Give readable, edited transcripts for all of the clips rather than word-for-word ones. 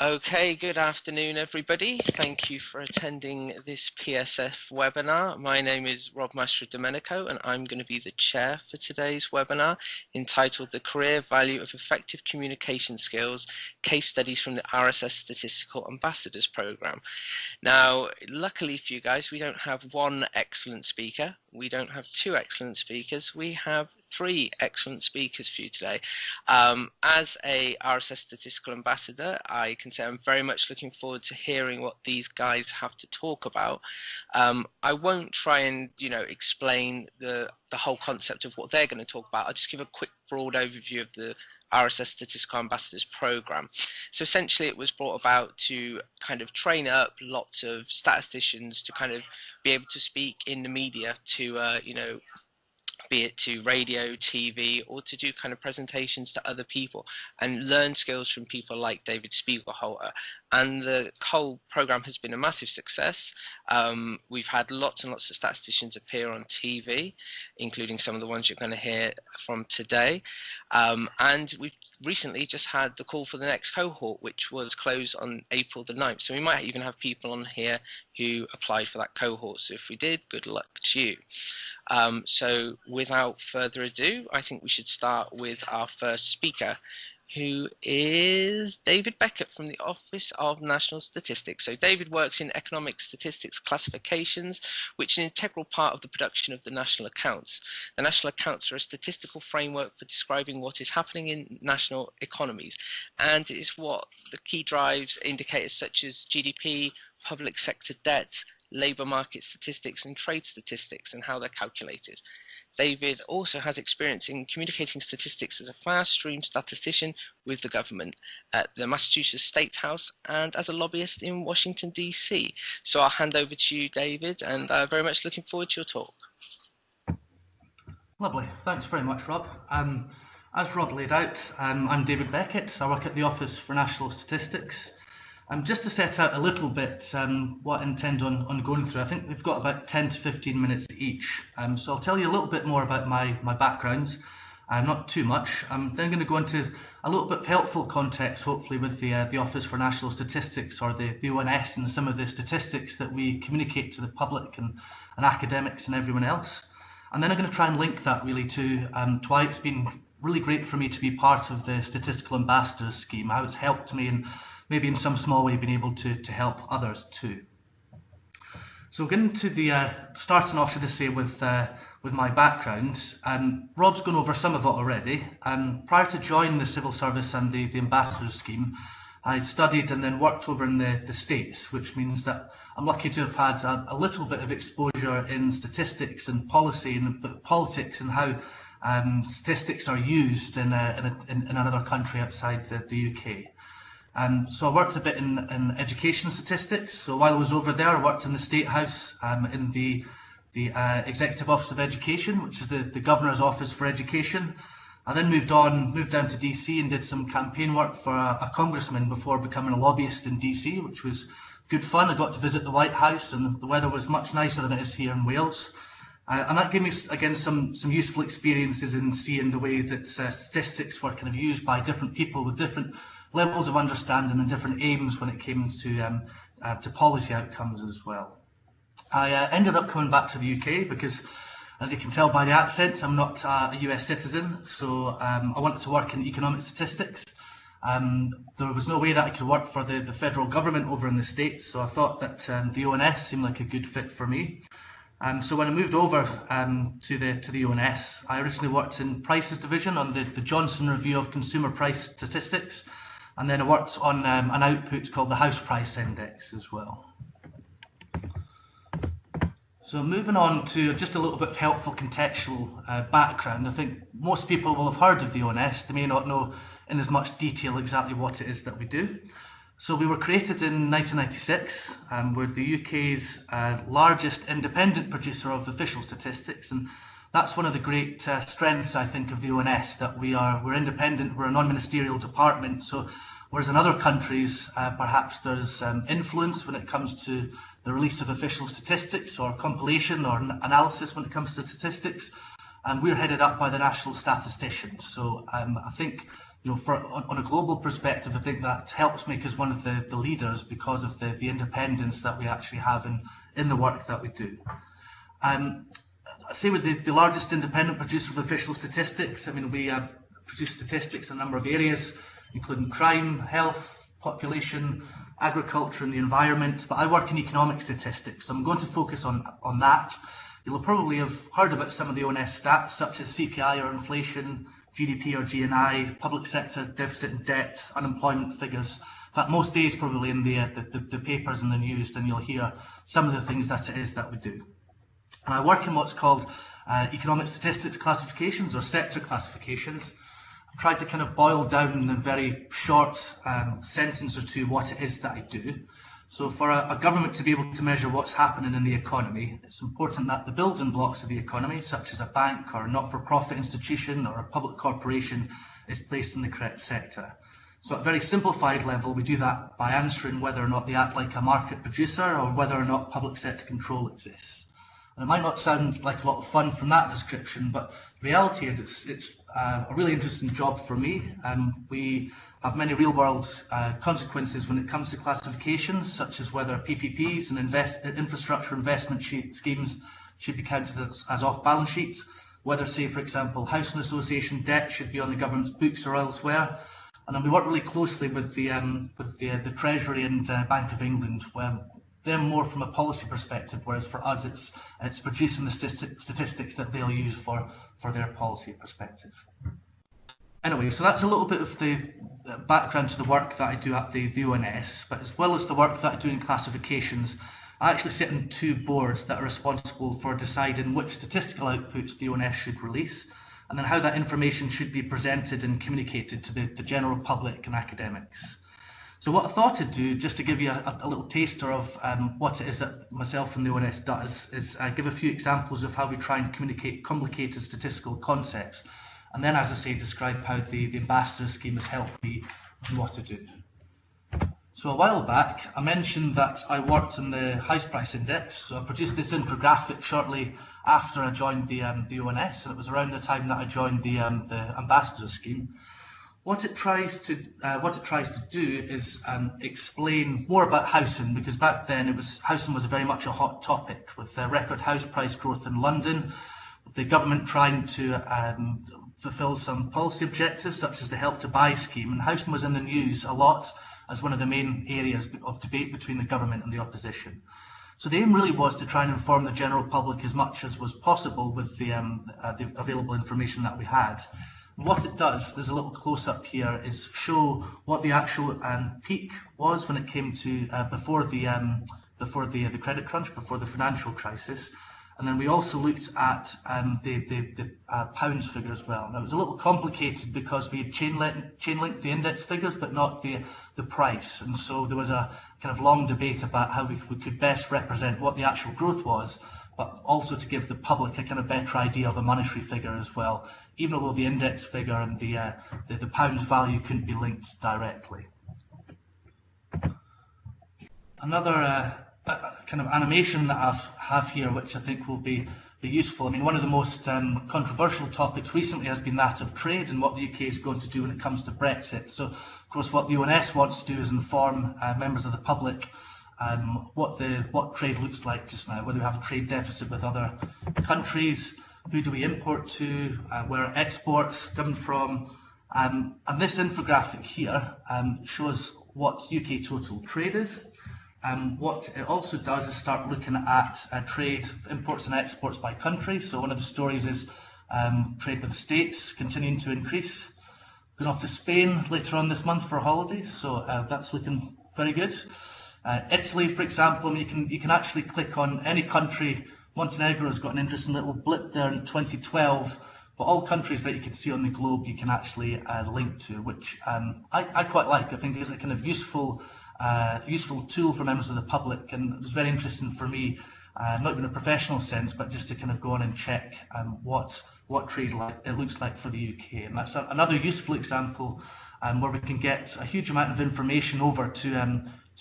Okay, good afternoon, everybody. Thank you for attending this PSF webinar. My name is Rob Mastro-Domenico, and I'm going to be the chair for today's webinar, entitled The Career Value of Effective Communication Skills, Case Studies from the RSS Statistical Ambassadors Program. Now, luckily for you guys, we don't have one excellent speaker. We don't have two excellent speakers. We have three excellent speakers for you today. As a RSS Statistical Ambassador, I can say I'm very much looking forward to hearing what these guys have to talk about. I won't try and, explain the whole concept of what they're going to talk about. I'll just give a quick broad overview of the RSS Statistical Ambassadors Program. So essentially it was brought about to kind of train up lots of statisticians to kind of be able to speak in the media to, be it to radio, TV, or to do kind of presentations to other people and learn skills from people like David Spiegelhalter. And the whole program has been a massive success. We've had lots and lots of statisticians appear on TV, including some of the ones you're going to hear from today. And we've recently just had the call for the next cohort, which was closed on April the 9th. So we might even have people on here who applied for that cohort. So if we did, good luck to you. So without further ado, I think we should start with our first speaker, who is David Beckett from the Office of National Statistics. So David works in economic statistics classifications, which is an integral part of the production of the national accounts. The national accounts are a statistical framework for describing what is happening in national economies, and it is what the key drives indicators such as GDP, public sector debt, labour market statistics and trade statistics and how they're calculated. David also has experience in communicating statistics as a fast stream statistician with the government at the Massachusetts State House and as a lobbyist in Washington, D.C. So I'll hand over to you, David, and very much looking forward to your talk. Lovely. Thanks very much, Rob. As Rob laid out, I'm David Beckett. I work at the Office for National Statistics. Just to set out a little bit what I intend on going through, I think we've got about 10 to 15 minutes each. So I'll tell you a little bit more about my background, not too much. I'm then going to go into a little bit of helpful context, hopefully, with the Office for National Statistics, or the ONS, and some of the statistics that we communicate to the public and academics and everyone else. And then I'm going to try and link that really to why it's been really great for me to be part of the Statistical Ambassadors scheme, how it's helped me and maybe in some small way been able to help others too. So getting to the starting off, should I say, with my background, Rob's gone over some of it already. Prior to joining the civil service and the ambassador scheme, I studied and then worked over in the States, which means that I'm lucky to have had a little bit of exposure in statistics and policy and politics and how statistics are used in another country outside the UK. So I worked a bit in education statistics. So while I was over there, I worked in the State House in the Executive Office of Education, which is the Governor's Office for Education. I then moved down to DC and did some campaign work for a congressman before becoming a lobbyist in DC, which was good fun. I got to visit the White House, and the weather was much nicer than it is here in Wales. And that gave me, again, some useful experiences in seeing the way that statistics were kind of used by different people with different levels of understanding and different aims when it came to policy outcomes as well. I ended up coming back to the UK because, as you can tell by the accent, I'm not a US citizen, so I wanted to work in economic statistics. There was no way that I could work for the federal government over in the States, so I thought that the ONS seemed like a good fit for me. So when I moved over to the ONS, I originally worked in Prices Division on the Johnson Review of Consumer Price Statistics, and then I worked on an output called the House Price Index as well. So moving on to just a little bit of helpful contextual background, I think most people will have heard of the ONS. They may not know in as much detail exactly what it is that we do. So we were created in 1996. We're the UK's largest independent producer of official statistics, and that's one of the great strengths, I think, of the ONS, that we're independent, we're a non-ministerial department. So whereas in other countries, perhaps there's influence when it comes to the release of official statistics or compilation or analysis when it comes to statistics, and we're headed up by the national statisticians. So I think, on a global perspective, I think that helps make us one of the leaders because of the independence that we actually have in the work that we do. I say we're the largest independent producer of official statistics. I mean, we produce statistics in a number of areas, including crime, health, population, agriculture and the environment, but I work in economic statistics, so I'm going to focus on that. You'll probably have heard about some of the ONS stats, such as CPI or inflation, GDP or GNI, public sector deficit and debt, unemployment figures. In fact, most days probably in the papers and the news, then you'll hear some of the things that it is that we do. And I work in what's called economic statistics classifications or sector classifications. I've tried to kind of boil down in a very short sentence or two what it is that I do. So for a government to be able to measure what's happening in the economy, it's important that the building blocks of the economy, such as a bank or a not-for-profit institution or a public corporation, is placed in the correct sector. So at a very simplified level, we do that by answering whether or not they act like a market producer or whether or not public sector control exists. And it might not sound like a lot of fun from that description, but the reality is it's a really interesting job for me. We have many real-world consequences when it comes to classifications, such as whether PPPs and infrastructure investment schemes should be counted as off-balance sheets, whether, say, for example, housing association debt should be on the government's books or elsewhere. And then we work really closely with the Treasury and Bank of England, where they're more from a policy perspective, whereas for us it's producing the statistics that they'll use for their policy perspective. Anyway, so that's a little bit of the background to the work that I do at the ONS, but as well as the work that I do in classifications, I actually sit on two boards that are responsible for deciding which statistical outputs the ONS should release, and then how that information should be presented and communicated to the general public and academics. So what I thought I'd do, just to give you a little taster of what it is that myself and the ONS does, is give a few examples of how we try and communicate complicated statistical concepts, and then, as I say, describe how the ambassador scheme has helped me in what I do. So a while back, I mentioned that I worked on the house price index, so I produced this infographic shortly after I joined the ONS, and it was around the time that I joined the ambassador scheme. What it tries to do is explain more about housing, because back then housing was very much a hot topic, with record house price growth in London, with the government trying to fulfil some policy objectives such as the Help to Buy scheme, and housing was in the news a lot as one of the main areas of debate between the government and the opposition. So the aim really was to try and inform the general public as much as was possible with the available information that we had. What it does, there's a little close-up here, is show what the actual peak was when it came to before the credit crunch, before the financial crisis, and then we also looked at the pounds figure as well. Now it was a little complicated because we had chain linked the index figures, but not the price, and so there was a kind of long debate about how we could best represent what the actual growth was, but also to give the public a kind of better idea of a monetary figure as well, even though the index figure and the pounds value couldn't be linked directly. Another kind of animation that I have here, which I think will be useful. I mean, one of the most controversial topics recently has been that of trade and what the UK is going to do when it comes to Brexit. So, of course, what the ONS wants to do is inform members of the public what trade looks like just now, whether we have a trade deficit with other countries, who do we import to, where are exports coming from, and this infographic here shows what UK total trade is. What it also does is start looking at trade, imports and exports by country. So one of the stories is trade with the States continuing to increase. Going off to Spain later on this month for a holiday, so that's looking very good. Italy, for example, I mean, you can actually click on any country. Montenegro's got an interesting little blip there in 2012, but all countries that you can see on the globe you can actually link to, which I quite like. I think it's a kind of useful tool for members of the public, and it's very interesting for me, not in a professional sense, but just to kind of go on and check what trade it looks like for the UK. And that's another useful example where we can get a huge amount of information over to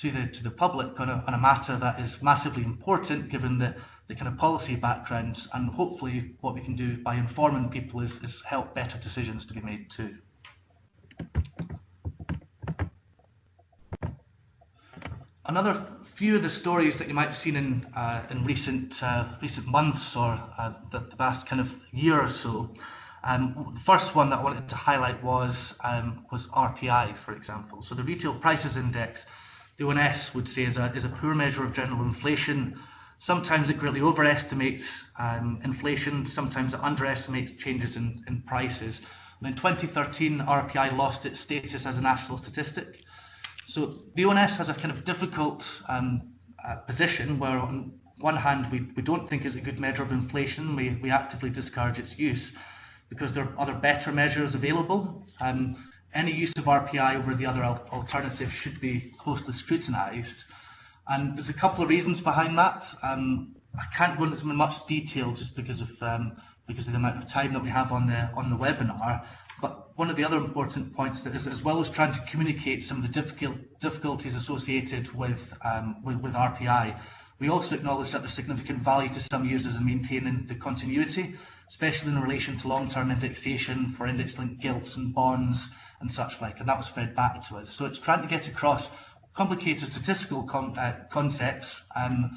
the public on a matter that is massively important, given the the kind of policy backgrounds, and hopefully what we can do by informing people is help better decisions to be made too. Another few of the stories that you might have seen in recent months or the past kind of year or so. The first one that I wanted to highlight was RPI, for example. So the Retail Prices Index, the ONS would say is a poor measure of general inflation. Sometimes it greatly overestimates inflation, sometimes it underestimates changes in prices. And in 2013, RPI lost its status as a national statistic. So the ONS has a kind of difficult position where on one hand we don't think it's a good measure of inflation, we actively discourage its use because there are other better measures available. Any use of RPI over the other alternatives should be closely scrutinised. And there's a couple of reasons behind that. I can't go into them in much detail just because of the amount of time that we have on the webinar. But one of the other important points that is, as well as trying to communicate some of the difficulties associated with RPI, we also acknowledge that there's significant value to some users in maintaining the continuity, especially in relation to long-term indexation for index-linked gilts and bonds and such like, and that was fed back to us. So it's trying to get across complicated statistical concepts and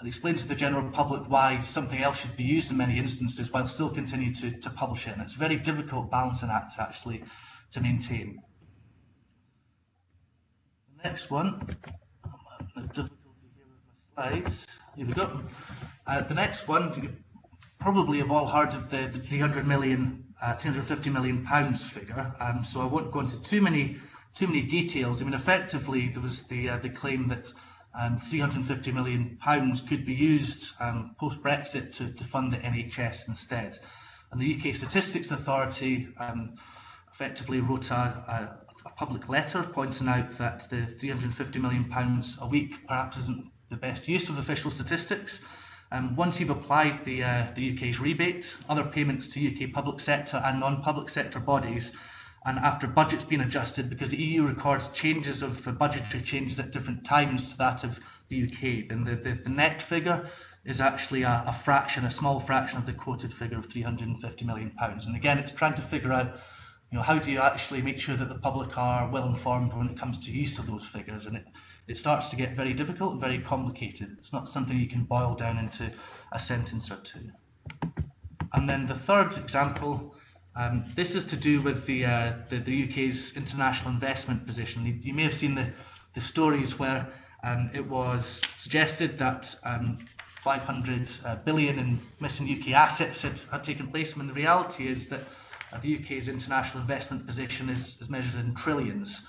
explain to the general public why something else should be used in many instances while still continue to publish it. And it's a very difficult balancing act actually to maintain. The next one, difficulty here with my slides. Here we go. The next one, you probably have all heard of the 350 million pounds figure. So I won't go into too many details. I mean, effectively, there was the claim that £350 million could be used post-Brexit to fund the NHS instead. And the UK Statistics Authority effectively wrote a public letter pointing out that the £350 million a week perhaps isn't the best use of official statistics. Once you've applied the UK's rebate, other payments to UK public sector and non-public sector bodies, and after budgets being adjusted, because the EU records changes of budgetary changes at different times to that of the UK, then the net figure is actually a small fraction of the quoted figure of £350 million. And again, it's trying to figure out, how do you actually make sure that the public are well informed when it comes to use of those figures? And it starts to get very difficult and very complicated. It's not something you can boil down into a sentence or two. And then the third example, this is to do with the UK's international investment position. You may have seen the stories where it was suggested that 500 billion in missing UK assets had taken place. I mean, the reality is that the UK's international investment position is measured in trillions.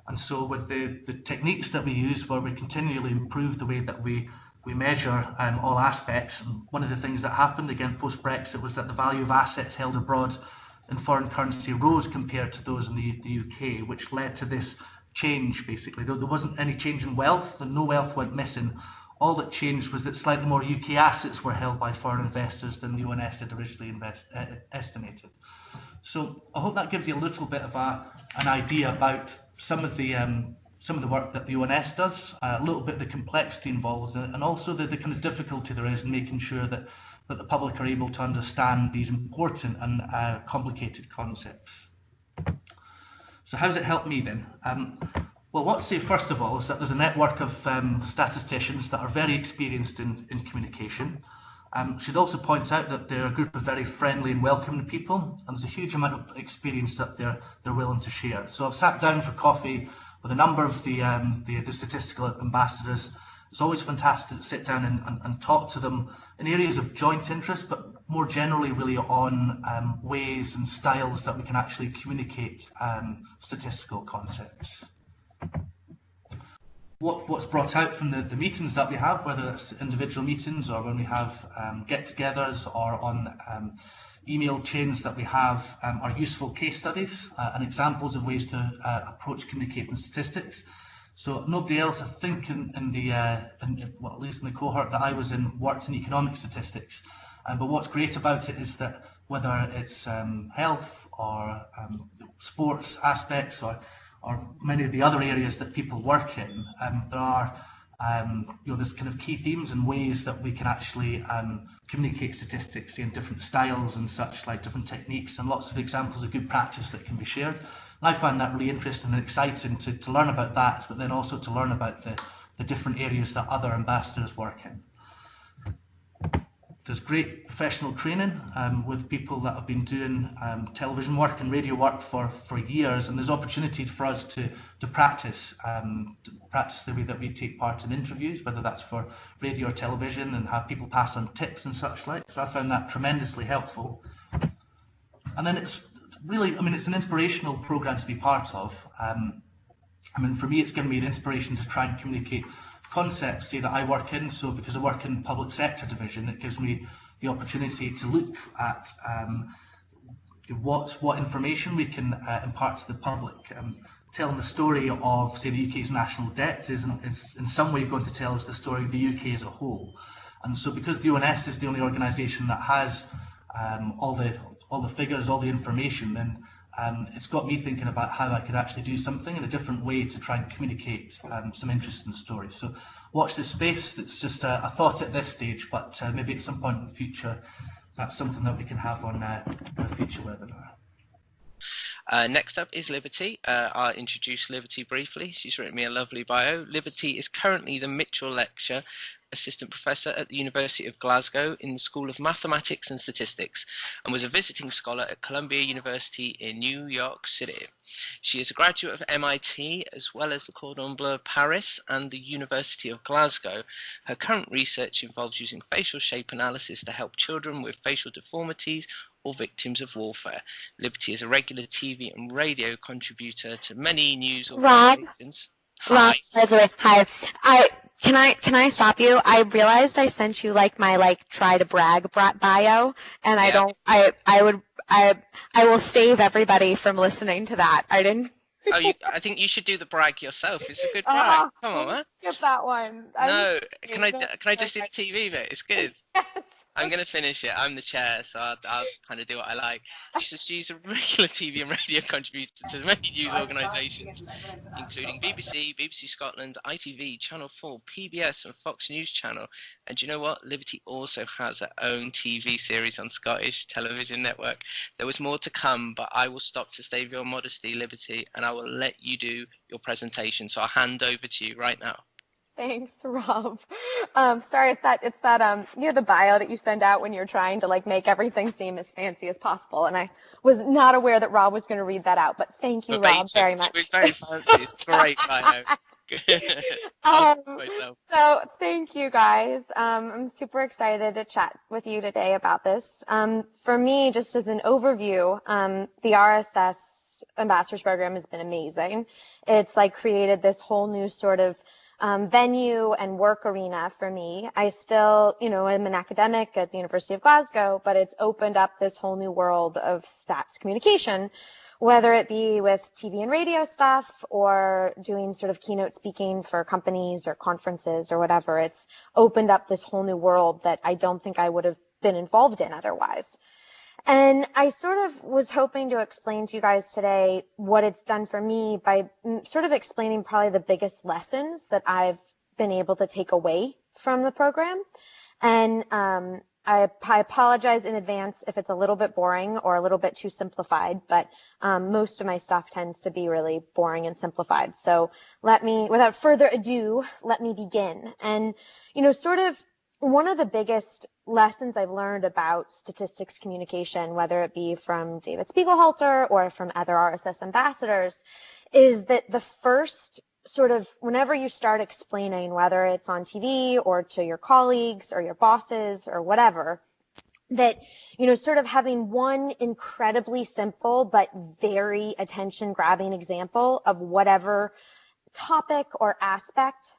And so with the techniques that we use, where we continually improve the way that we measure all aspects, and one of the things that happened, again, post-Brexit, was that the value of assets held abroad in foreign currency rose compared to those in the UK, which led to this change, basically. There wasn't any change in wealth, and no wealth went missing. All that changed was that slightly more UK assets were held by foreign investors than the ONS had originally estimated. So I hope that gives you a little bit of an idea about some of the work that the ONS does, a little bit of the complexity involved, and also the kind of difficulty there is in making sure that the public are able to understand these important and complicated concepts. So how does it help me then? Well, what I'd say first of all is that there's a network of statisticians that are very experienced in communication. Should also point out that they're a group of very friendly and welcoming people, and there's a huge amount of experience that they're willing to share. So I've sat down for coffee with a number of the statistical ambassadors. It's always fantastic to sit down and talk to them in areas of joint interest, but more generally really on ways and styles that we can actually communicate statistical concepts. What's brought out from the meetings that we have, whether it's individual meetings or when we have get-togethers or on email chains that we have, are useful case studies and examples of ways to approach communicating statistics. So nobody else, I think, well, at least in the cohort that I was in, worked in economic statistics. But what's great about it is that whether it's health or sports aspects or many of the other areas that people work in, there are there's kind of key themes and ways that we can actually communicate statistics in different styles and such, like different techniques, and lots of examples of good practice that can be shared. And I find that really interesting and exciting to learn about that, but then also to learn about the different areas that other ambassadors work in. There's great professional training with people that have been doing television work and radio work for years, and there's opportunity for us to practice the way that we take part in interviews, whether that's for radio or television, and have people pass on tips and such like. So I found that tremendously helpful. And then it's really, it's an inspirational program to be part of. For me, it's given me the inspiration to try and communicate concepts, say, that I work in. So because I work in public sector division, it gives me the opportunity to look at what information we can impart to the public. Telling the story of, say, the UK's national debt is in some way going to tell us the story of the UK as a whole. And so because the ONS is the only organisation that has all the figures, all the information, then it's got me thinking about how I could actually do something in a different way to try and communicate some interesting stories. So watch this space. It's just a thought at this stage, but maybe at some point in the future, that's something that we can have on a future webinar. Next up is Liberty. I'll introduce Liberty briefly. She's written me a lovely bio. Liberty is currently the Mitchell Lecture Assistant Professor at the University of Glasgow in the School of Mathematics and Statistics, and was a visiting scholar at Columbia University in New York City. She is a graduate of MIT as well as the Cordon Bleu Paris and the University of Glasgow. Her current research involves using facial shape analysis to help children with facial deformities or victims of warfare. Liberty is a regular TV and radio contributor to many news organizations. Rob, hi. Can I stop you? I realized I sent you my try to brag bio, and I will save everybody from listening to that. I didn't. I think you should do the brag yourself. It's a good brag. Come on, man. Get that one. No, can I just do the TV bit? It's good. Yes. I'm going to finish it. I'm the chair, so I'll kind of do what I like. She's a regular TV and radio contributor to many news organisations, including BBC, BBC Scotland, ITV, Channel 4, PBS and Fox News Channel. And do you know what? Liberty also has her own TV series on Scottish Television Network. There was more to come, but I will stop to save your modesty, Liberty, and I will let you do your presentation. So I'll hand over to you right now. Thanks, Rob. Sorry, it's that the bio that you send out when you're trying to make everything seem as fancy as possible, and I was not aware that Rob was going to read that out. But thank you, Rob, very much. It was very fancy. It's great bio. So thank you, guys. I'm super excited to chat with you today about this. For me, just as an overview, the RSS Ambassadors Program has been amazing. It's created this whole new sort of venue and work arena for me. I still, am an academic at the University of Glasgow, but it's opened up this whole new world of stats communication, whether it be with TV and radio stuff or doing sort of keynote speaking for companies or conferences or whatever. It's opened up this whole new world that I don't think I would have been involved in otherwise. And I sort of was hoping to explain to you guys today what it's done for me by sort of explaining probably the biggest lessons that I've been able to take away from the program. And I apologize in advance if it's a little bit boring or a little bit too simplified, but most of my stuff tends to be really boring and simplified. So without further ado, let me begin. And, sort of one of the biggest lessons I've learned about statistics communication, whether it be from David Spiegelhalter or from other RSS ambassadors, is that the first sort of, whenever you start explaining, whether it's on TV or to your colleagues or your bosses or whatever, that, sort of having one incredibly simple but very attention-grabbing example of whatever topic or aspect.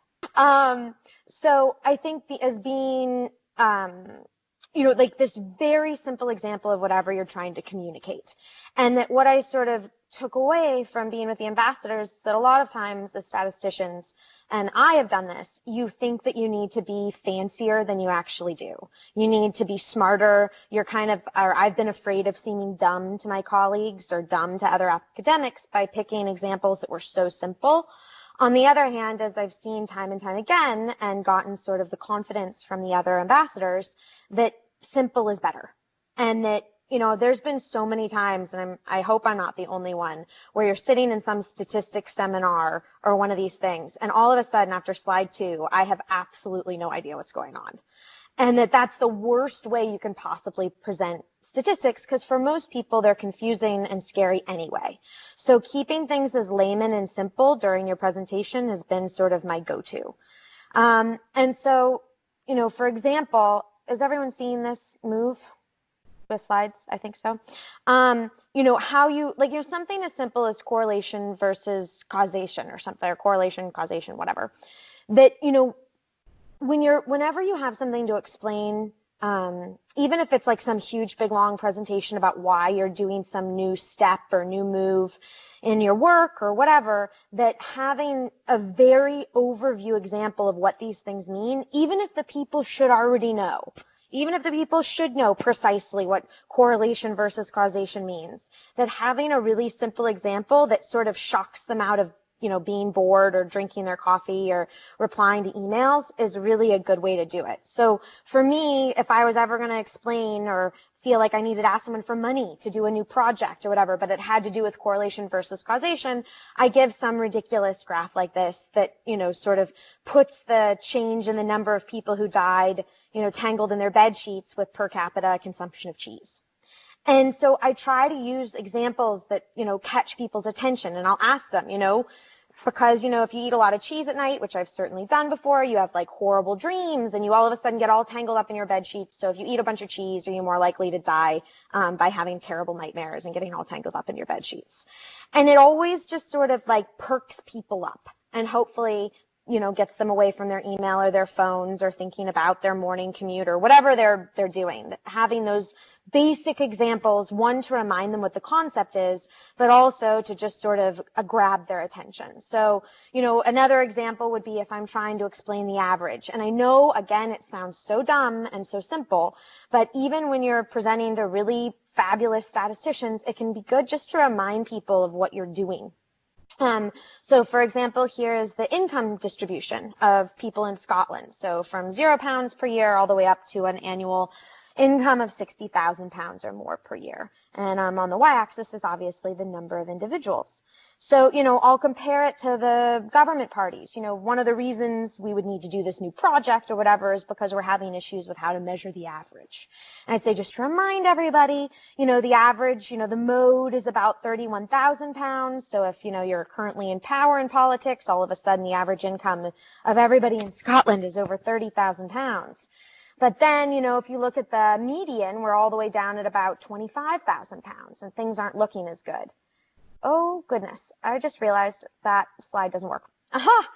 So I think as being, this very simple example of whatever you're trying to communicate. And that what I sort of took away from being with the ambassadors is that a lot of times as statisticians, and I have done this, you think that you need to be fancier than you actually do. You need to be smarter. I've been afraid of seeming dumb to my colleagues or dumb to other academics by picking examples that were so simple. On the other hand, as I've seen time and time again and gotten sort of the confidence from the other ambassadors, that simple is better. And that, there's been so many times, and I hope I'm not the only one, where you're sitting in some statistics seminar or one of these things, and all of a sudden after slide 2, I have absolutely no idea what's going on. And that's the worst way you can possibly present statistics, because for most people, they're confusing and scary anyway. So keeping things as layman and simple during your presentation has been sort of my go-to. And so, for example, is everyone seeing this move with slides? I think so. How you, something as simple as correlation versus causation or something, or correlation, causation, whatever, that, whenever you have something to explain, even if it's like some huge, big, long presentation about why you're doing some new step or new move in your work or whatever, that having a very overview example of what these things mean, even if the people should already know, even if the people should know precisely what correlation versus causation means, that having a really simple example that sort of shocks them out of being bored or drinking their coffee or replying to emails is really a good way to do it. So for me, if I was ever going to explain or feel like I needed to ask someone for money to do a new project or whatever, but it had to do with correlation versus causation, I give some ridiculous graph like this that, sort of puts the change in the number of people who died, tangled in their bed sheets with per capita consumption of cheese. And so I try to use examples that, catch people's attention, and I'll ask them, because, if you eat a lot of cheese at night, which I've certainly done before, you have like horrible dreams and you all of a sudden get all tangled up in your bed sheets. So if you eat a bunch of cheese, are you more likely to die by having terrible nightmares and getting all tangled up in your bed sheets? And it always just sort of like perks people up and hopefully, gets them away from their email or their phones or thinking about their morning commute or whatever they're doing. Having those basic examples, one, to remind them what the concept is, but also to just sort of grab their attention. So, another example would be if I'm trying to explain the average. And I know, again, it sounds so dumb and so simple, but even when you're presenting to really fabulous statisticians, it can be good just to remind people of what you're doing. So for example, here is the income distribution of people in Scotland. So from £0 per year all the way up to an annual income of £60,000 or more per year. And on the y-axis is obviously the number of individuals. So, I'll compare it to the government parties. One of the reasons we would need to do this new project or whatever is because we're having issues with how to measure the average. And I'd say, just to remind everybody, the average, the mode is about £31,000. So if, you're currently in power in politics, all of a sudden the average income of everybody in Scotland is over £30,000. But then, if you look at the median, we're all the way down at about £25,000 and things aren't looking as good. Oh, goodness. I just realized that slide doesn't work. Aha!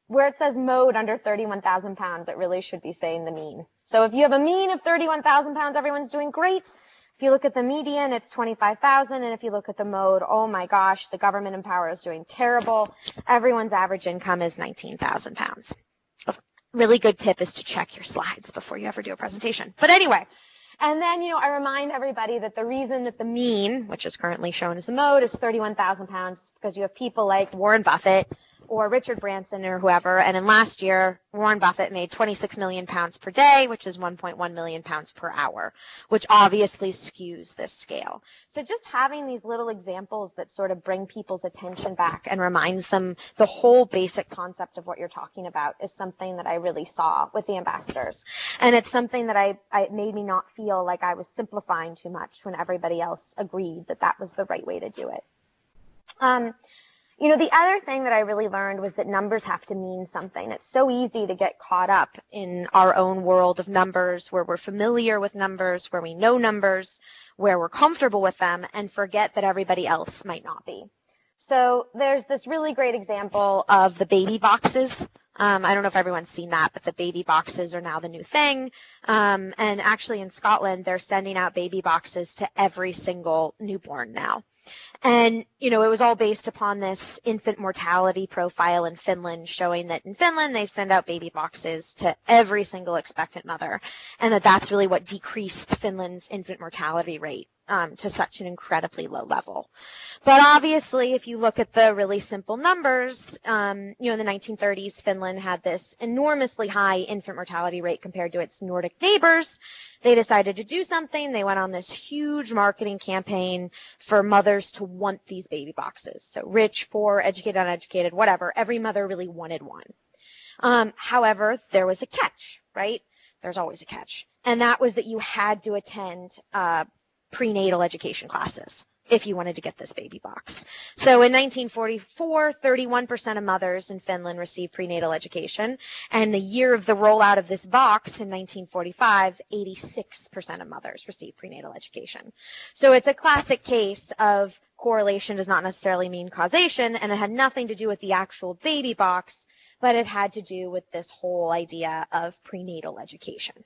Where it says mode under £31,000, it really should be saying the mean. So if you have a mean of £31,000, everyone's doing great. If you look at the median, it's 25,000. And if you look at the mode, oh my gosh, the government in power is doing terrible. Everyone's average income is £19,000. Really good tip is to check your slides before you ever do a presentation. But anyway, and then, I remind everybody that the reason that the mean, which is currently shown as the mode, is £31,000 is because you have people like Warren Buffett or Richard Branson or whoever. And in last year, Warren Buffett made £26 million per day, which is £1.1 million per hour, which obviously skews this scale. So just having these little examples that sort of bring people's attention back and reminds them the whole basic concept of what you're talking about is something that I really saw with the ambassadors. And it's something that it made me not feel like I was simplifying too much when everybody else agreed that that was the right way to do it. The other thing that I really learned was that numbers have to mean something. It's so easy to get caught up in our own world of numbers, where we're familiar with numbers, where we know numbers, where we're comfortable with them, and forget that everybody else might not be. So there's this really great example of the baby boxes. I don't know if everyone's seen that, but the baby boxes are now the new thing. And actually in Scotland, they're sending out baby boxes to every single newborn now. And, it was all based upon this infant mortality profile in Finland, showing that in Finland, they send out baby boxes to every single expectant mother, and that's really what decreased Finland's infant mortality rate to such an incredibly low level. But obviously, if you look at the really simple numbers, in the 1930s, Finland had this enormously high infant mortality rate compared to its Nordic neighbors. They decided to do something. They went on this huge marketing campaign for mothers to want these baby boxes. So rich, poor, educated, uneducated, whatever. Every mother really wanted one. However, there was a catch, right? There's always a catch. And that was that you had to attend prenatal education classes if you wanted to get this baby box. So in 1944, 31% of mothers in Finland received prenatal education. And the year of the rollout of this box in 1945, 86% of mothers received prenatal education. So it's a classic case of correlation does not necessarily mean causation, and it had nothing to do with the actual baby box, but it had to do with this whole idea of prenatal education.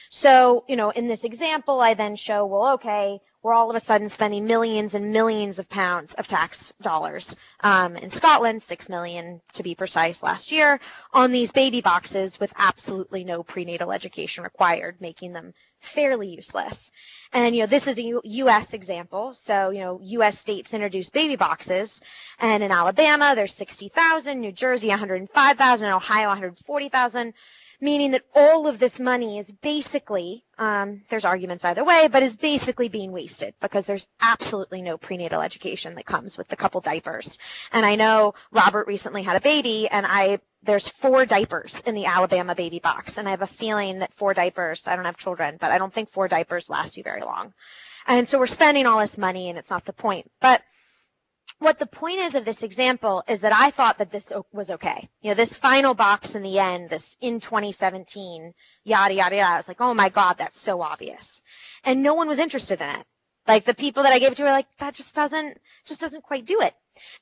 So, in this example, I then show, well, okay, we're all of a sudden spending millions and millions of pounds of tax dollars in Scotland, 6 million to be precise last year, on these baby boxes with absolutely no prenatal education required, making them fairly useless. And, this is a U.S. example. So, U.S. states introduced baby boxes, and in Alabama, there's 60,000, New Jersey, 105,000, Ohio, 140,000. Meaning that all of this money is basically, there's arguments either way, but is basically being wasted because there's absolutely no prenatal education that comes with the couple diapers. And I know Robert recently had a baby, and there's 4 diapers in the Alabama baby box. And I have a feeling that 4 diapers, I don't have children, but I don't think 4 diapers last you very long. And so we're spending all this money, and it's not the point. But what the point is of this example is that I thought that this was okay. This final box in the end, this in 2017, yada, yada, yada. I was like, oh my God, that's so obvious. And no one was interested in it. Like the people that I gave it to were like, that just doesn't quite do it.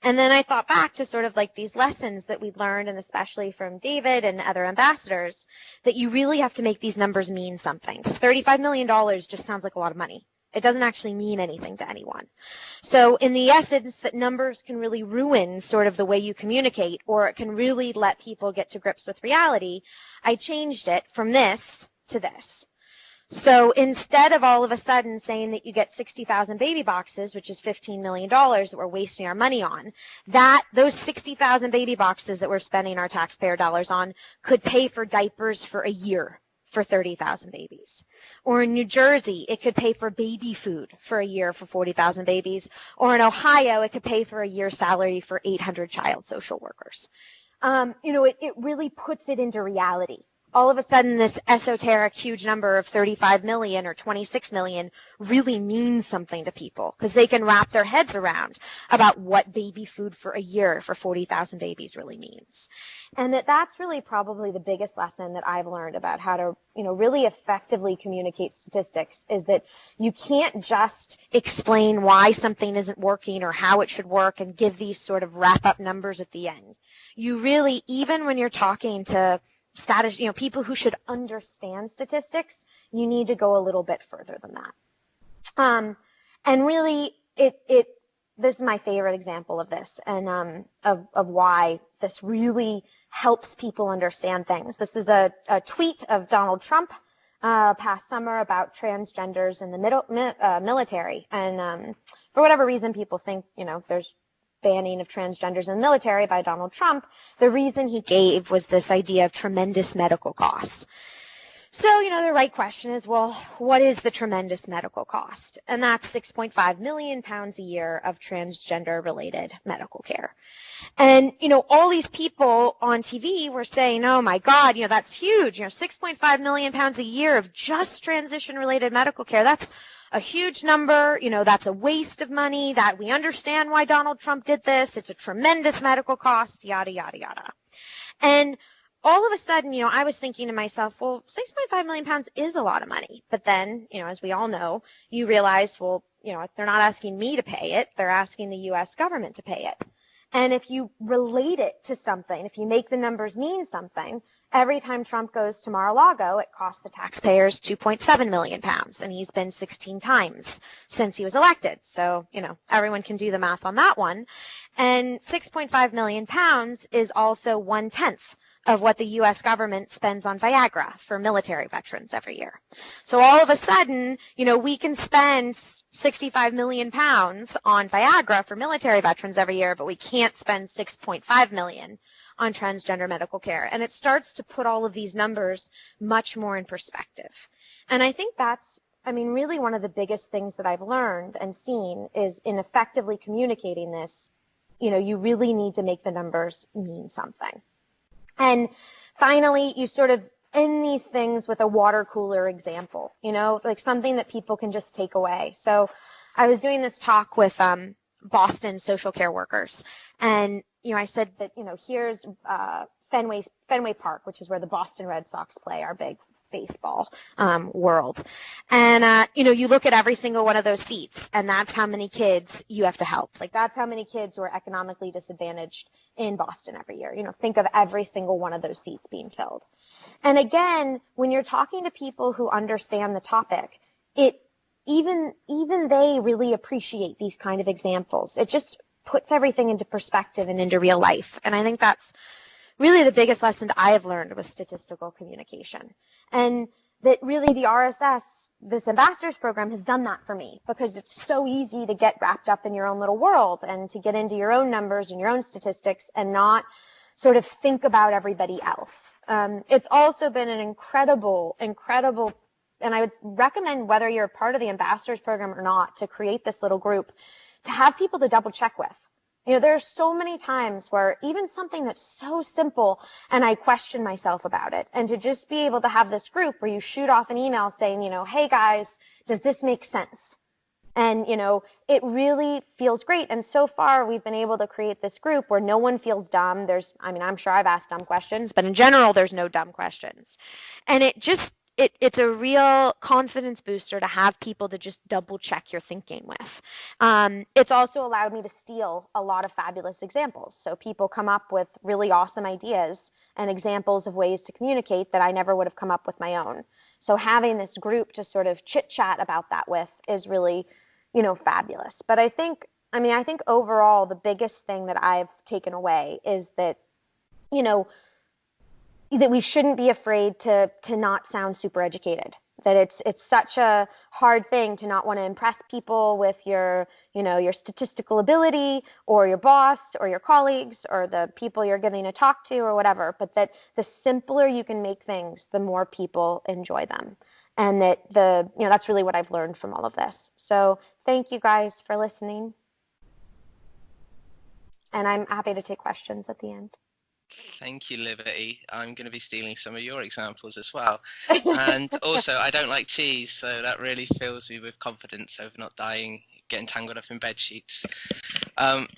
And then I thought back to sort of like these lessons that we learned, and especially from David and other ambassadors, that you really have to make these numbers mean something. Because $35 million just sounds like a lot of money. It doesn't actually mean anything to anyone. So in the essence that numbers can really ruin sort of the way you communicate, or it can really let people get to grips with reality, I changed it from this to this. So instead of all of a sudden saying that you get 60,000 baby boxes, which is $15 million that we're wasting our money on, those 60,000 baby boxes that we're spending our taxpayer dollars on could pay for diapers for a year for 30,000 babies. Or in New Jersey, it could pay for baby food for a year for 40,000 babies. Or in Ohio, it could pay for a year's salary for 800 child social workers. It really puts it into reality. All of a sudden, this esoteric huge number of 35 million or 26 million really means something to people because they can wrap their heads around about what baby food for a year for 40,000 babies really means. And that's really probably the biggest lesson that I've learned about how to, really effectively communicate statistics is that you can't just explain why something isn't working or how it should work and give these sort of wrap-up numbers at the end. You really, even when you're talking to people who should understand statistics, you need to go a little bit further than that. And really, this is my favorite example of this, and of why this really helps people understand things. This is a tweet of Donald Trump past summer about transgenders in the military, and for whatever reason, people think there's banning of transgenders in the military by Donald Trump. The reason he gave was this idea of tremendous medical costs. So, the right question is, well, what is the tremendous medical cost? And that's 6.5 million pounds a year of transgender-related medical care. And, all these people on TV were saying, oh my God, that's huge. 6.5 million pounds a year of just transition-related medical care. That's a huge number, that's a waste of money, that we understand why Donald Trump did this, it's a tremendous medical cost, yada, yada, yada. And all of a sudden, I was thinking to myself, well, 6.5 million pounds is a lot of money. But then, as we all know, you realize, well, they're not asking me to pay it, they're asking the U.S. government to pay it. And if you relate it to something, if you make the numbers mean something, every time Trump goes to Mar-a-Lago, it costs the taxpayers 2.7 million pounds, and he's been 16 times since he was elected. So, everyone can do the math on that one. And 6.5 million pounds is also 1/10 of what the US government spends on Viagra for military veterans every year. So all of a sudden, we can spend 65 million pounds on Viagra for military veterans every year, but we can't spend 6.5 million on transgender medical care. And it starts to put all of these numbers much more in perspective. And I think that's, really one of the biggest things that I've learned and seen is in effectively communicating this, you really need to make the numbers mean something. And finally, you sort of end these things with a water cooler example, like something that people can just take away. So I was doing this talk with Boston social care workers, and I said that here's Fenway Park, which is where the Boston Red Sox play, our big baseball world. And you look at every single one of those seats, and that's how many kids you have to help. Like, that's how many kids who are economically disadvantaged in Boston every year. Think of every single one of those seats being filled. And again, when you're talking to people who understand the topic, even they really appreciate these kind of examples. It just puts everything into perspective and into real life. And I think that's really the biggest lesson I have learned with statistical communication. And that really the RSS, this ambassadors program, has done that for me, because it's so easy to get wrapped up in your own little world and to get into your own numbers and your own statistics and not sort of think about everybody else. It's also been an incredible, and I would recommend, whether you're a part of the ambassadors program or not, to create this little group, to have people to double check with. There are so many times where even something that's so simple and I question myself about it, and to just be able to have this group where you shoot off an email saying, hey guys, does this make sense? And, it really feels great. And so far we've been able to create this group where no one feels dumb. I'm sure I've asked dumb questions, but in general, there's no dumb questions. And it's a real confidence booster to have people to just double check your thinking with. It's also allowed me to steal a lot of fabulous examples. So people come up with really awesome ideas and examples of ways to communicate that I never would have come up with my own. So having this group to sort of chit chat about that with is really, fabulous. But I think overall the biggest thing that I've taken away is that, that we shouldn't be afraid to not sound super educated. That it's such a hard thing to not want to impress people with your statistical ability, or your boss or your colleagues or the people you're giving a talk to or whatever, but that the simpler you can make things, the more people enjoy them. And that that's really what I've learned from all of this. So thank you guys for listening. And I'm happy to take questions at the end. Thank you, Liberty. I'm going to be stealing some of your examples as well. And also, I don't like cheese, so that really fills me with confidence over not getting tangled up in bed sheets.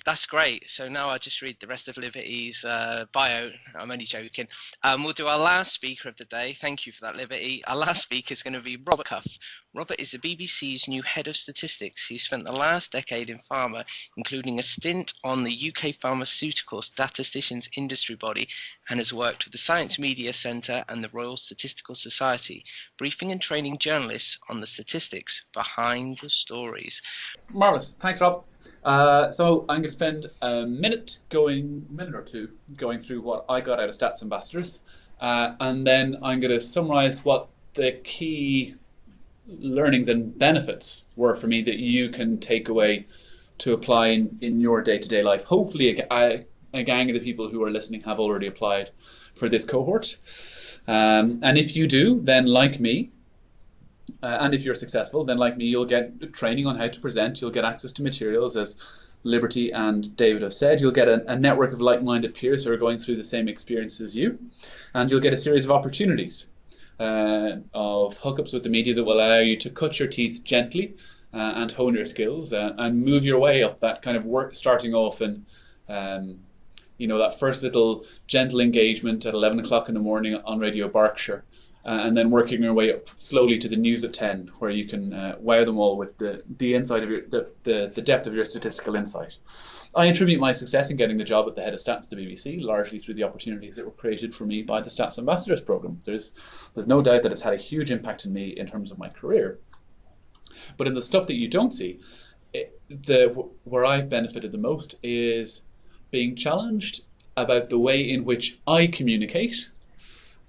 That's great. So now I'll just read the rest of Liberty's bio. I'm only joking. We'll do our last speaker of the day. Thank you for that, Liberty. Our last speaker is going to be Robert Cuffe. Robert is the BBC's new head of statistics. He spent the last decade in pharma, including a stint on the UK Pharmaceutical Statisticians industry body, and has worked with the Science Media Centre and the Royal Statistical Society, briefing and training journalists on the statistics behind the stories. Marvellous. Thanks, Rob. So I'm going to spend a minute or two going through what I got out of Stats Ambassadors, and then I'm going to summarise what the key learnings and benefits were for me that you can take away to apply in your day-to-day life. Hopefully a gang of the people who are listening have already applied for this cohort. And if you do, then like me, and if you're successful, then like me, you'll get training on how to present, you'll get access to materials, as Liberty and David have said, you'll get a network of like-minded peers who are going through the same experience as you, and you'll get a series of opportunities of hookups with the media that will allow you to cut your teeth gently and hone your skills and move your way up that kind of work, starting off in that first little gentle engagement at 11 o'clock in the morning on Radio Berkshire, and then working your way up slowly to the news at 10, where you can wow them all with the insight of the depth of your statistical insight. I attribute my success in getting the job at the head of stats at the BBC largely through the opportunities that were created for me by the Stats Ambassadors program. There's no doubt that it's had a huge impact on me in terms of my career. But in the stuff that you don't see, where I've benefited the most is being challenged about the way in which I communicate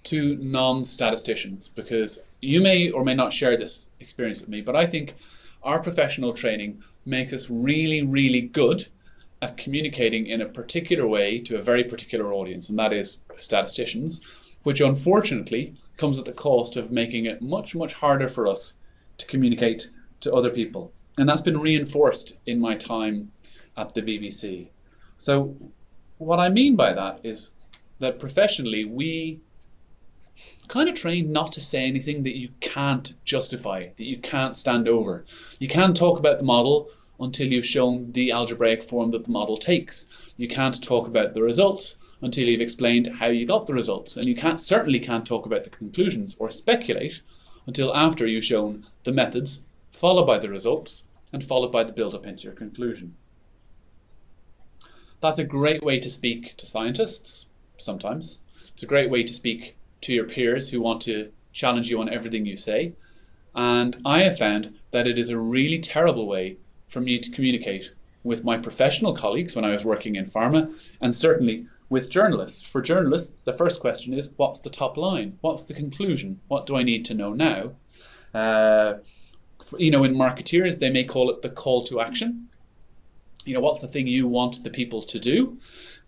to non-statisticians, because you may or may not share this experience with me, but I think our professional training makes us really, really good at communicating in a particular way to a very particular audience, and that is statisticians, which unfortunately comes at the cost of making it much, much harder for us to communicate to other people. And that's been reinforced in my time at the BBC. So what I mean by that is that professionally we kind of train not to say anything that you can't justify, that you can't stand over. You can't talk about the model until you've shown the algebraic form that the model takes. You can't talk about the results until you've explained how you got the results. And you certainly can't talk about the conclusions or speculate until after you've shown the methods, followed by the results, and followed by the build-up into your conclusion. That's a great way to speak to scientists, sometimes. It's a great way to speak to your peers who want to challenge you on everything you say. And I have found that it is a really terrible way for me to communicate with my professional colleagues when I was working in pharma, and certainly with journalists. For journalists, the first question is, what's the top line? What's the conclusion? What do I need to know now? In marketeers, they may call it the call to action. What's the thing you want the people to do?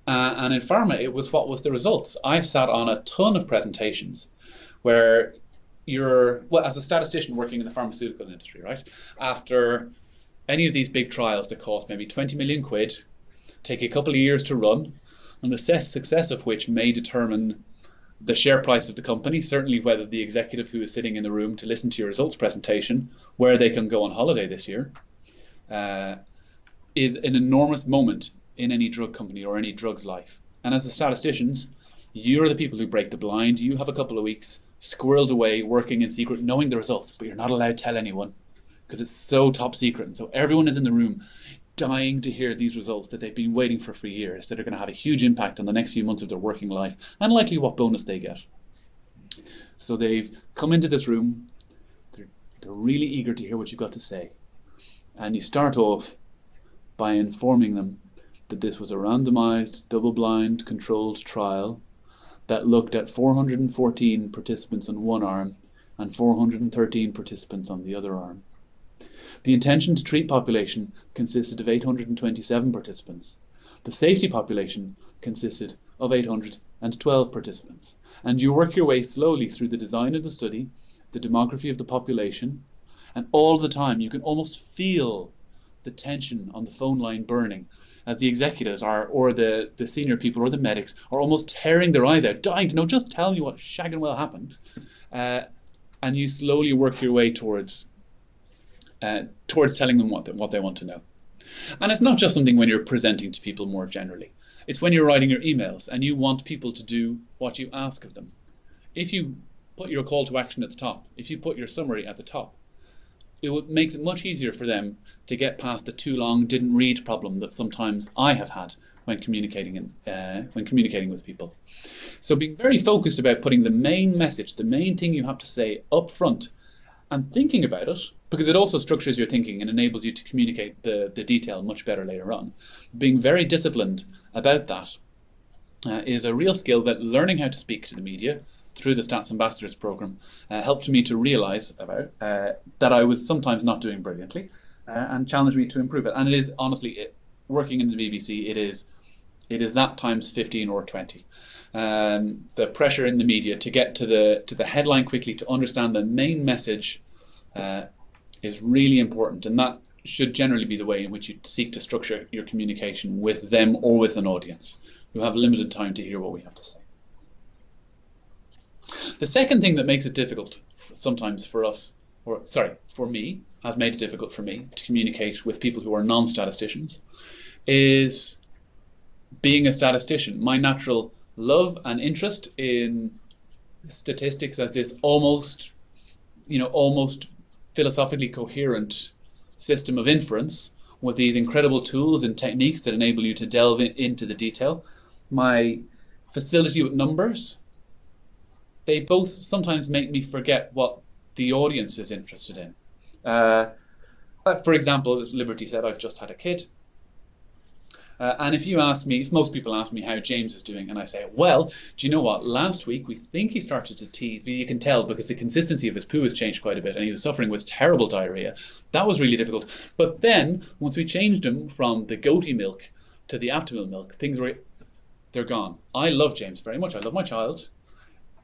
And in pharma, it was what was the results. I've sat on a ton of presentations where as a statistician working in the pharmaceutical industry, right? After any of these big trials that cost maybe 20 million quid, take a couple of years to run, and the success of which may determine the share price of the company, certainly whether the executive who is sitting in the room to listen to your results presentation, where they can go on holiday this year, is an enormous moment in any drug company or any drug's life. And as the statisticians, you're the people who break the blind. You have a couple of weeks squirreled away, working in secret, knowing the results, but you're not allowed to tell anyone because it's so top secret. And so everyone is in the room dying to hear these results that they've been waiting for years, that are going to have a huge impact on the next few months of their working life and likely what bonus they get. So they've come into this room, they're really eager to hear what you've got to say. And you start off by informing them that this was a randomized, double-blind, controlled trial that looked at 414 participants on one arm and 413 participants on the other arm. The intention to treat population consisted of 827 participants. The safety population consisted of 812 participants. And you work your way slowly through the design of the study, the demography of the population, and all the time you can almost feel the tension on the phone line burning as the executives or the senior people or the medics are almost tearing their eyes out, dying to know, just tell me what shaggin' well happened. And you slowly work your way towards telling them what they want to know. And it's not just something when you're presenting to people more generally. It's when you're writing your emails and you want people to do what you ask of them. If you put your call to action at the top, if you put your summary at the top, makes it much easier for them to get past the too long didn't read problem that sometimes I have had when communicating with people. So being very focused about putting the main message, the main thing you have to say up front, and thinking about it, because it also structures your thinking and enables you to communicate the detail much better later on. Being very disciplined about that is a real skill that learning how to speak to the media through the Stats Ambassadors program helped me to realize about that I was sometimes not doing brilliantly and challenged me to improve it. And it is honestly, working in the BBC, it is that times 15 or 20. The pressure in the media to get to the headline quickly, to understand the main message is really important, and that should generally be the way in which you seek to structure your communication with them or with an audience who have limited time to hear what we have to say. The second thing that makes it difficult sometimes for me, has made it difficult for me to communicate with people who are non-statisticians, is being a statistician. My natural love and interest in statistics as this almost philosophically coherent system of inference with these incredible tools and techniques that enable you to delve into the detail. My facility with numbers, they both sometimes make me forget what the audience is interested in. For example, as Liberty said, I've just had a kid. And if you ask me, if most people ask me how James is doing, and I say, well, do you know what? Last week we think he started to tease. You can tell because the consistency of his poo has changed quite a bit, and he was suffering with terrible diarrhea. That was really difficult. But then, once we changed him from the goatee milk to the Aptamil milk, they're gone. I love James very much. I love my child.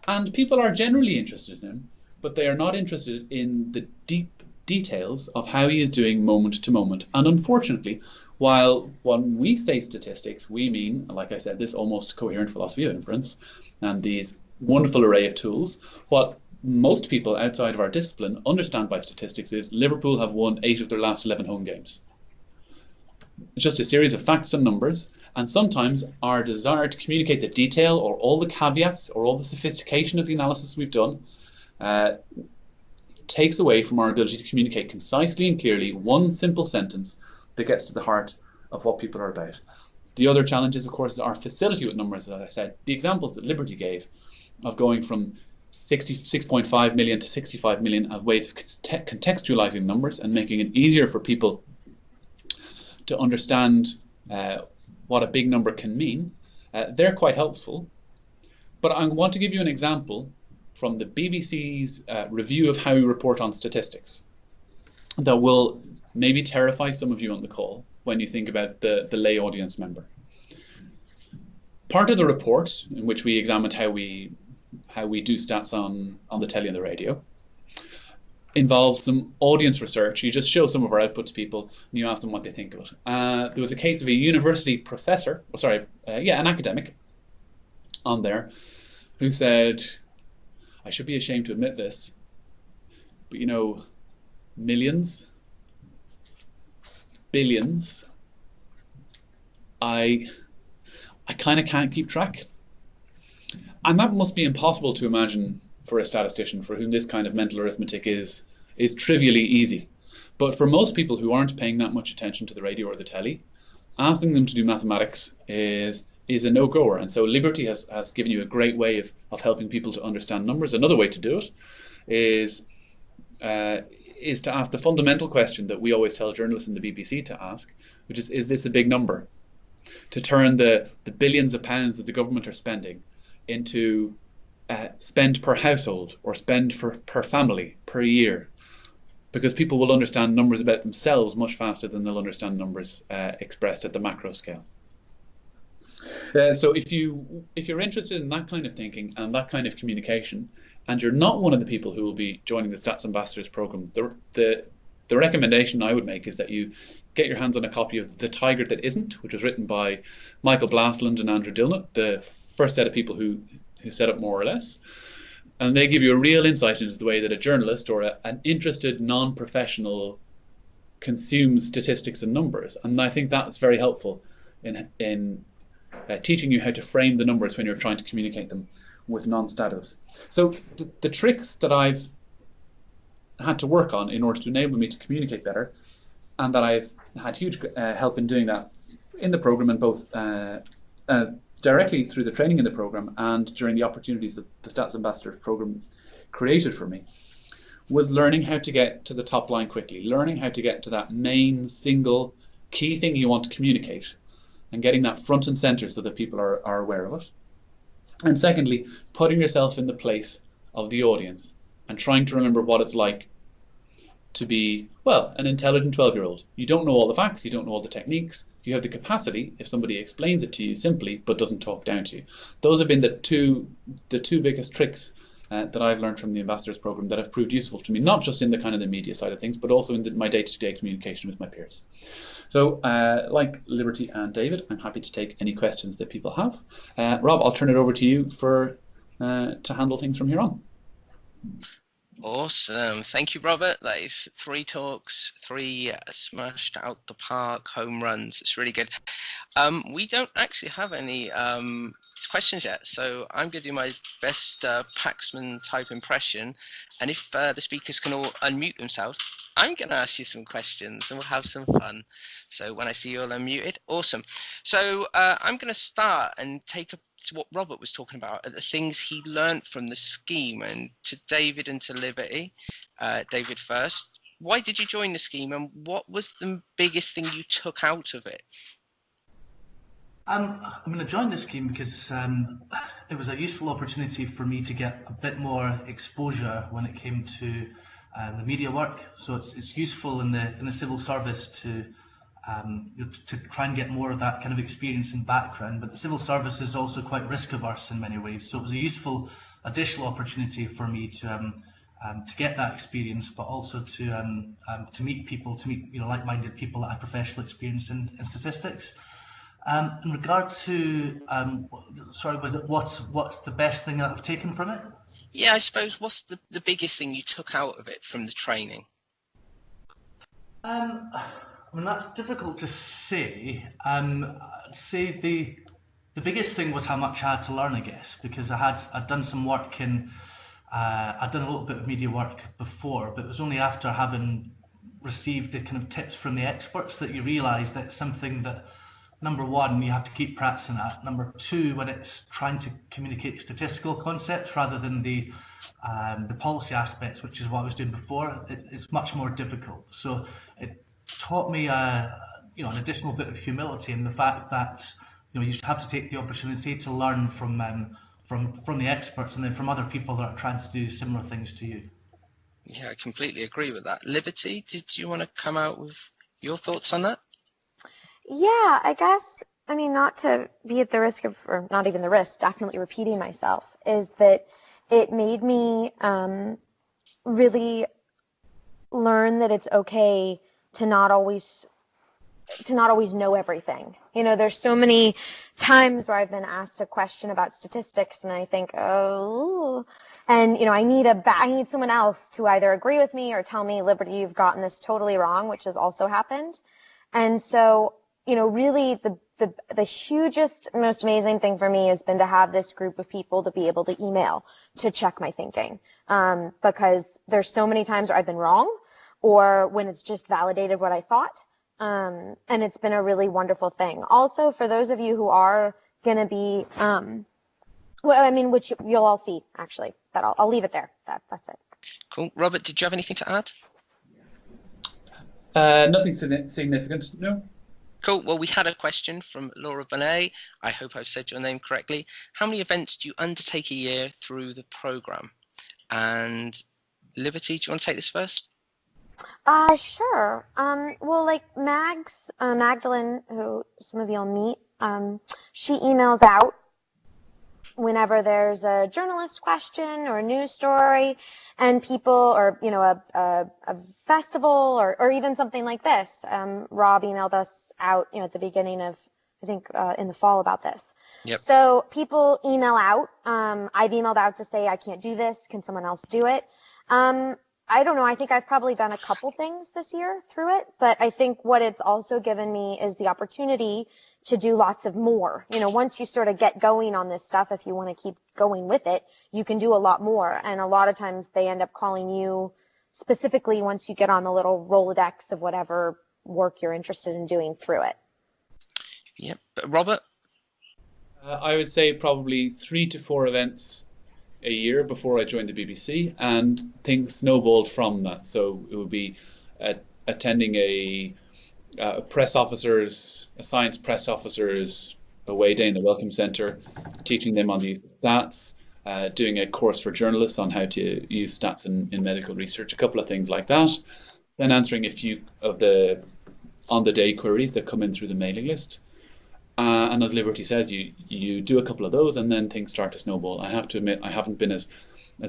And people are generally interested in him, but they are not interested in the deep details of how he is doing moment to moment. And unfortunately, while when we say statistics, we mean, like I said, this almost coherent philosophy of inference and these wonderful array of tools, what most people outside of our discipline understand by statistics is Liverpool have won 8 of their last 11 home games. It's just a series of facts and numbers, and sometimes our desire to communicate the detail or all the caveats or all the sophistication of the analysis we've done takes away from our ability to communicate concisely and clearly one simple sentence that gets to the heart of what people are about. The other challenge is, of course, our facility with numbers, as I said. The examples that Liberty gave of going from 66.5 million to 65 million as ways of contextualizing numbers and making it easier for people to understand what a big number can mean, they're quite helpful. But I want to give you an example from the BBC's review of how we report on statistics that will maybe terrify some of you on the call when you think about the lay audience member. Part of the report, in which we examined how we do stats on the telly and the radio, involved some audience research. You just show some of our output to people and you ask them what they think of it. There was a case of a university professor, an academic on there, who said, I should be ashamed to admit this, but you know, millions, billions, I kind of can't keep track. And that must be impossible to imagine for a statistician for whom this kind of mental arithmetic is trivially easy. But for most people who aren't paying that much attention to the radio or the telly, asking them to do mathematics is a no-goer. And so Liberty has given you a great way of helping people to understand numbers. Another way to do it is to ask the fundamental question that we always tell journalists in the BBC to ask, which is this a big number? To turn the billions of pounds that the government are spending into spend per household or spend per family per year, because people will understand numbers about themselves much faster than they'll understand numbers expressed at the macro scale. So if you're interested in that kind of thinking and that kind of communication, and you're not one of the people who will be joining the Stats Ambassadors program, the recommendation I would make is that you get your hands on a copy of The Tiger That Isn't, which was written by Michael Blasland and Andrew Dillnut, the first set of people who set up More or Less. And they give you a real insight into the way that a journalist or an interested non-professional consumes statistics and numbers. And I think that's very helpful in teaching you how to frame the numbers when you're trying to communicate them with non-status. So the tricks that I've had to work on in order to enable me to communicate better, and that I've had huge help in doing that in the program, and both directly through the training in the program and during the opportunities that the Stats Ambassador program created for me, was learning how to get to the top line quickly, learning how to get to that main single key thing you want to communicate, and getting that front and center so that people are aware of it. And secondly, putting yourself in the place of the audience and trying to remember what it's like to be, well, an intelligent 12-year-old. You don't know all the facts, you don't know all the techniques, you have the capacity if somebody explains it to you simply but doesn't talk down to you. Those have been the two biggest tricks that I've learned from the Ambassadors program that have proved useful to me, not just in the kind of the media side of things, but also in my day-to-day communication with my peers. So, like Liberty and David, I'm happy to take any questions that people have. Rob, I'll turn it over to you to handle things from here on. Awesome. Thank you, Robert. That is 3 talks, 3 smashed out the park home runs. It's really good. We don't actually have any questions yet, so I'm going to do my best Paxman type impression. And if the speakers can all unmute themselves, I'm going to ask you some questions and we'll have some fun. So when I see you all unmuted, awesome. So I'm going to start and take up to what Robert was talking about, the things he learned from the scheme, and to David and to Liberty. David first. Why did you join the scheme, and what was the biggest thing you took out of it? I'm going to join this scheme because it was a useful opportunity for me to get a bit more exposure when it came to the media work. So it's useful in the civil service to try and get more of that kind of experience and background. But the civil service is also quite risk averse in many ways. So it was a useful additional opportunity for me to get that experience, but also to meet people, to meet like-minded people that have professional experience in statistics. In regard to, sorry, was it what's the best thing that I've taken from it? Yeah, I suppose what's the biggest thing you took out of it from the training? I mean, that's difficult to say. I'd say the biggest thing was how much I had to learn, I guess, because I'd done some work in, I'd done a little bit of media work before, but it was only after having received the kind of tips from the experts that you realise that it's something that, number one, you have to keep practicing at. Number two, when it's trying to communicate statistical concepts rather than the policy aspects, which is what I was doing before, it's much more difficult. So it taught me, an additional bit of humility in the fact that you have to take the opportunity to learn from the experts and then from other people that are trying to do similar things to you. Yeah, I completely agree with that. Liberty, did you want to come out with your thoughts on that? Yeah, I guess, I mean, not to be at the risk of, or not even the risk, definitely repeating myself, is that it made me really learn that it's okay to not always know everything. There's so many times where I've been asked a question about statistics and I think, oh, and I need someone else to either agree with me or tell me, Liberty, you've gotten this totally wrong, which has also happened. And so, really the hugest, most amazing thing for me has been to have this group of people to be able to email to check my thinking, because there's so many times where I've been wrong or when it's just validated what I thought. And it's been a really wonderful thing. Also, for those of you who are going to be, which you'll all see, actually, that I'll leave it there. That's it. Cool. Robert, did you have anything to add? Nothing significant, no. Cool. Well, we had a question from Laura Bonet. I hope I've said your name correctly. How many events do you undertake a year through the program? And Liberty, do you want to take this first? Sure. Well, like Magdalene, who some of y'all meet, she emails out whenever there's a journalist question or a news story, and people, or a festival, or even something like this. Rob emailed us out, at the beginning of, I think, in the fall about this. Yep. So people email out. I've emailed out to say I can't do this. Can someone else do it? I don't know. I think I've probably done a couple things this year through it, but I think what it's also given me is the opportunity to do lots of more. Once you sort of get going on this stuff, if you want to keep going with it, you can do a lot more. And a lot of times they end up calling you specifically once you get on the little Rolodex of whatever work you're interested in doing through it. Yep. Robert? I would say probably 3 to 4 events a year before I joined the BBC, and things snowballed from that. So it would be attending a science press officers away day in the Welcome Centre, teaching them on the use of stats, doing a course for journalists on how to use stats in medical research, a couple of things like that. Then answering a few of the on-the-day queries that come in through the mailing list. And as Liberty says, you do a couple of those and then things start to snowball. I have to admit, I haven't been as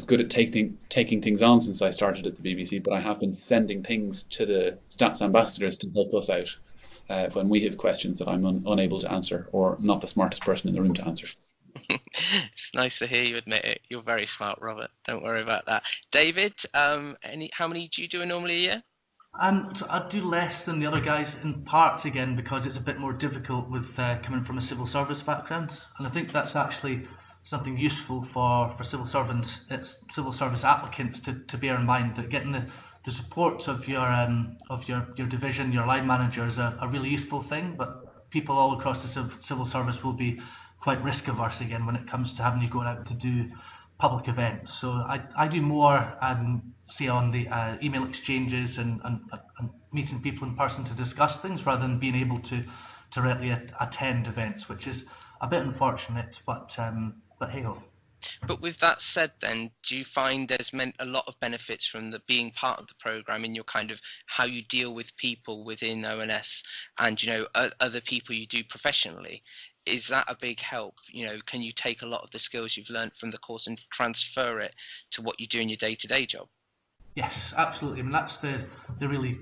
good at taking things on since I started at the BBC, but I have been sending things to the stats ambassadors to help us out when we have questions that I'm unable to answer or not the smartest person in the room to answer. It's nice to hear you admit it. You're very smart, Robert. Don't worry about that. David, how many do you do normally a year? So I do less than the other guys, in parts again because it's a bit more difficult with coming from a civil service background, and I think that's actually something useful for civil servants, civil service applicants to bear in mind, that getting the support of your division, your line manager is a really useful thing, but people all across the civil service will be quite risk averse again when it comes to having you go out to do public events. So I do more say on the email exchanges and meeting people in person to discuss things rather than being able to directly attend events, which is a bit unfortunate, but hey ho. But with that said, then, do you find there's meant a lot of benefits from the being part of the program in your kind of how you deal with people within ONS and, you know, other people you do professionally? Is that a big help? You know, can you take a lot of the skills you've learned from the course and transfer it to what you do in your day-to-day job? Yes, absolutely. I mean, that's the really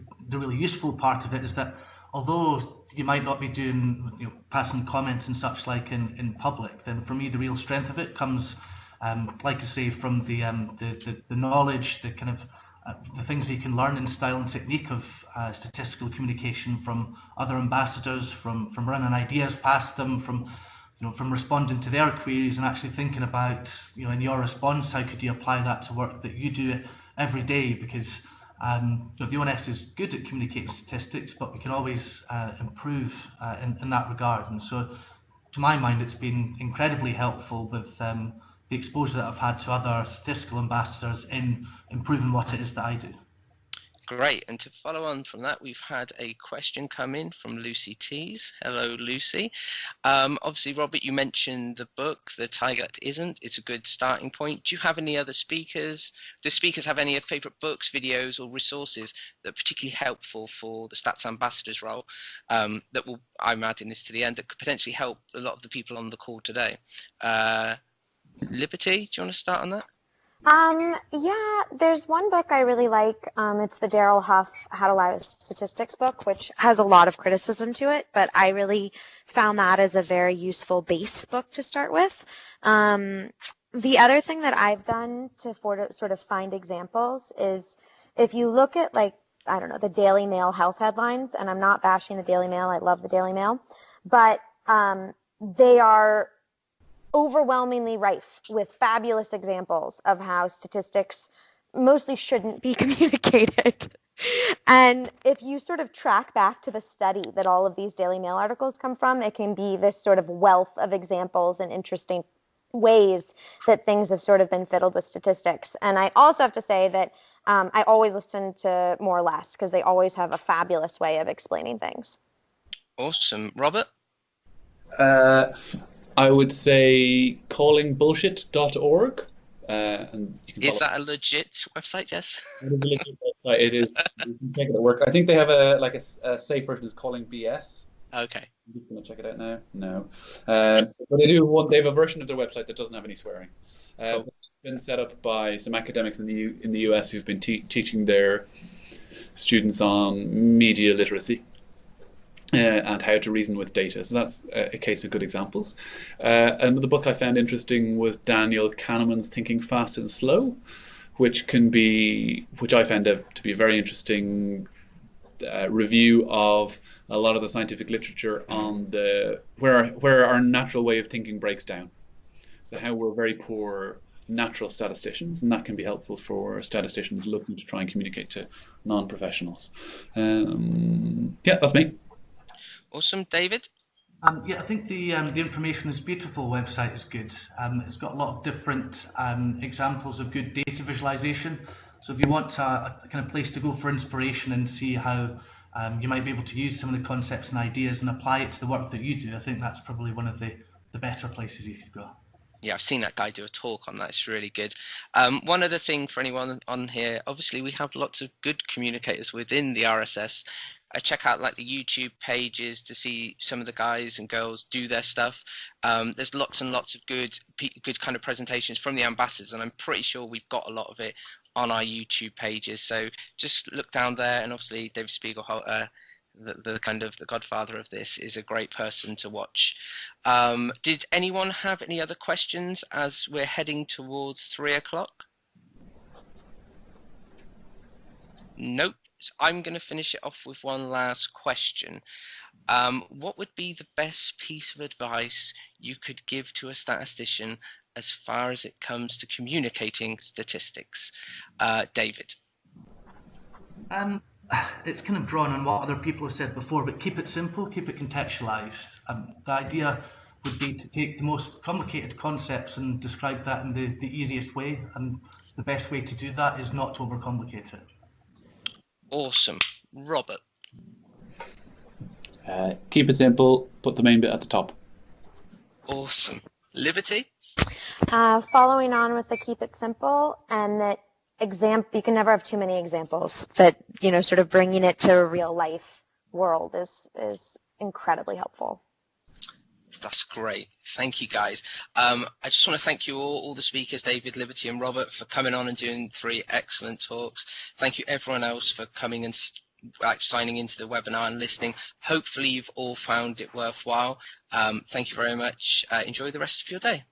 useful part of it, is that although you might not be doing, you know, passing comments and such like in public, then for me the real strength of it comes, like I say, from the knowledge, the kind of the things that you can learn in style and technique of statistical communication from other ambassadors, from running ideas past them, from from responding to their queries and actually thinking about, in your response, how could you apply that to work that you do every day? Because the ONS is good at communicating statistics, but we can always improve in that regard. And so, to my mind, it's been incredibly helpful with the exposure that I've had to other statistical ambassadors in improving what it is that I do. Great. And to follow on from that, we've had a question come in from Lucy Tees. Hello, Lucy. Obviously, Robert, you mentioned the book, The Tiger That Isn't. It's a good starting point. Do you have any other speakers? Do speakers have any favourite books, videos, or resources that are particularly helpful for the Stats Ambassadors role that will, I'm adding this to the end, that could potentially help a lot of the people on the call today? Liberty, do you want to start on that? Yeah, there's one book I really like. It's the Daryl Huff How to Lie to Statistics book, which has a lot of criticism to it, but I really found that as a very useful base book to start with. The other thing that I've done to sort of find examples is if you look at, like, I don't know, the Daily Mail health headlines, and I'm not bashing the Daily Mail, I love the Daily Mail, but they are overwhelmingly rife with fabulous examples of how statistics mostly shouldn't be communicated. And if you sort of track back to the study that all of these Daily Mail articles come from, it can be this sort of wealth of examples and interesting ways that things have sort of been fiddled with statistics. And I also have to say that I always listen to More or Less because they always have a fabulous way of explaining things. Awesome. Robert? I would say callingbullshit.org. And you can Is that a legit website? Yes. It is a legit website. It is. You can check it at work. I think they have a safe version is calling BS. Okay. I'm just going to check it out now. No, but they do. They have a version of their website that doesn't have any swearing. Cool. It's been set up by some academics in the US who've been teaching their students on media literacy. And how to reason with data. So that's a case of good examples. Another book I found interesting was Daniel Kahneman's Thinking Fast and Slow, which I found to be a very interesting review of a lot of the scientific literature on where our natural way of thinking breaks down. So how we're very poor natural statisticians, and that can be helpful for statisticians looking to try and communicate to non-professionals. Yeah, that's me. Awesome. David? Yeah, I think the Information is Beautiful website is good. It's got a lot of different examples of good data visualization. So if you want a kind of place to go for inspiration and see how you might be able to use some of the concepts and ideas and apply it to the work that you do, I think that's probably one of the better places you could go. Yeah, I've seen that guy do a talk on that. It's really good. One other thing for anyone on here, obviously we have lots of good communicators within the RSS. I check out like the YouTube pages to see some of the guys and girls do their stuff. There's lots and lots of good kind of presentations from the ambassadors, and I'm pretty sure we've got a lot of it on our YouTube pages. So just look down there, and obviously David Spiegel, the kind of the godfather of this, is a great person to watch. Did anyone have any other questions as we're heading towards 3 o'clock? Nope. So I'm going to finish it off with one last question. What would be the best piece of advice you could give to a statistician as far as it comes to communicating statistics? David? It's kind of drawn on what other people have said before, but keep it simple, keep it contextualized. The idea would be to take the most complicated concepts and describe that in the easiest way, and the best way to do that is not to overcomplicate it. Awesome. Robert? Keep it simple, put the main bit at the top. Awesome. Liberty? Following on with the keep it simple, and that you can never have too many examples, that, you know, sort of bringing it to a real life world is incredibly helpful. That's great. Thank you, guys. I just want to thank you all the speakers, David, Liberty, and Robert, for coming on and doing 3 excellent talks. Thank you, everyone else, for coming and signing into the webinar and listening. Hopefully, you've all found it worthwhile. Thank you very much. Enjoy the rest of your day.